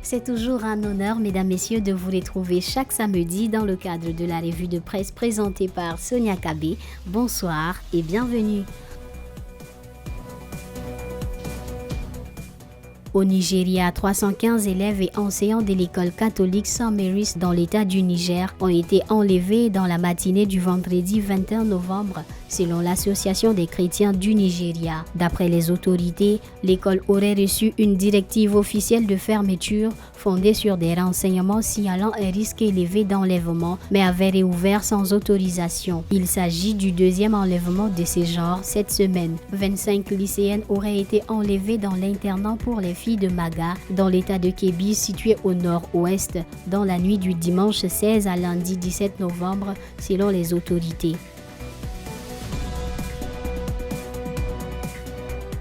C'est toujours un honneur, mesdames, messieurs, de vous retrouver chaque samedi dans le cadre de la revue de presse présentée par Sonia Kabé. Bonsoir et bienvenue. Au Nigeria, 315 élèves et enseignants de l'école catholique St. Mary's dans l'état du Niger ont été enlevés dans la matinée du vendredi 21 novembre, selon l'Association des chrétiens du Nigeria. D'après les autorités, l'école aurait reçu une directive officielle de fermeture fondée sur des renseignements signalant un risque élevé d'enlèvement, mais avait réouvert sans autorisation. Il s'agit du deuxième enlèvement de ce genre cette semaine. 25 lycéennes auraient été enlevées dans l'internat pour les filles de Maga, dans l'état de Kebbi, situé au nord-ouest, dans la nuit du dimanche 16 à lundi 17 novembre, selon les autorités.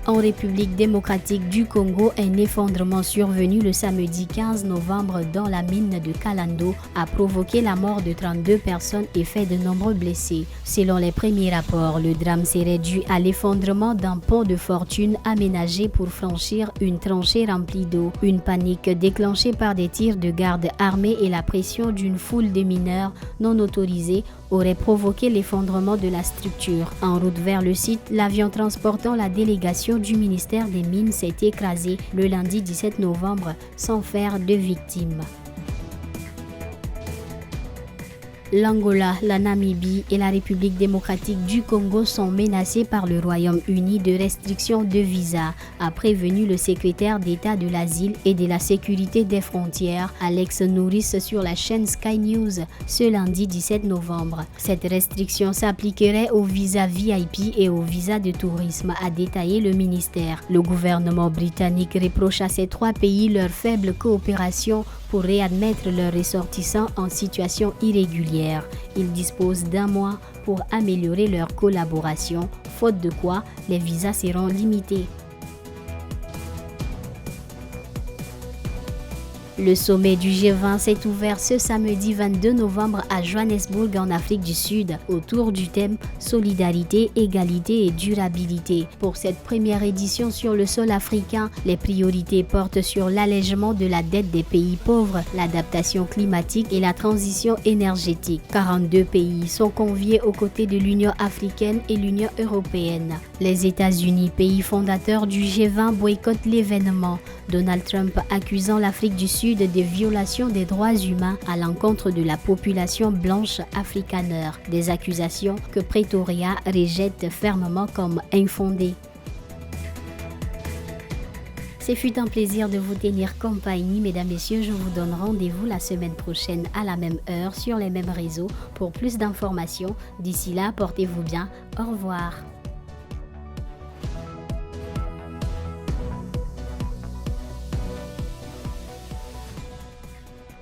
En République démocratique du Congo, un effondrement survenu le samedi 15 novembre dans la mine de Kalando a provoqué la mort de 32 personnes et fait de nombreux blessés. Selon les premiers rapports, le drame serait dû à l'effondrement d'un pont de fortune aménagé pour franchir une tranchée remplie d'eau. Une panique déclenchée par des tirs de garde armés et la pression d'une foule de mineurs non autorisés aurait provoqué l'effondrement de la structure. En route vers le site, l'avion transportant la délégation du ministère des Mines s'est écrasé le lundi 17 novembre sans faire de victimes. L'Angola, la Namibie et la République démocratique du Congo sont menacés par le Royaume-Uni de restrictions de visa, a prévenu le secrétaire d'État de l'Asile et de la Sécurité des Frontières, Alex Nouris, sur la chaîne Sky News ce lundi 17 novembre. Cette restriction s'appliquerait aux visas VIP et aux visas de tourisme, a détaillé le ministère. Le gouvernement britannique reproche à ces trois pays leur faible coopération pour réadmettre leurs ressortissants en situation irrégulière. Ils disposent d'un mois pour améliorer leur collaboration, faute de quoi les visas seront limités. Le sommet du G20 s'est ouvert ce samedi 22 novembre à Johannesburg en Afrique du Sud autour du thème Solidarité, égalité et durabilité. Pour cette première édition sur le sol africain, les priorités portent sur l'allègement de la dette des pays pauvres, l'adaptation climatique et la transition énergétique. 42 pays sont conviés aux côtés de l'Union africaine et l'Union européenne. Les États-Unis, pays fondateurs du G20, boycottent l'événement. Donald Trump accusant l'Afrique du Sud de violations des droits humains à l'encontre de la population blanche afrikaner, des accusations que Pretoria rejette fermement comme infondées. Ce fut un plaisir de vous tenir compagnie, mesdames, messieurs. Je vous donne rendez-vous la semaine prochaine à la même heure sur les mêmes réseaux pour plus d'informations. D'ici là, portez-vous bien. Au revoir.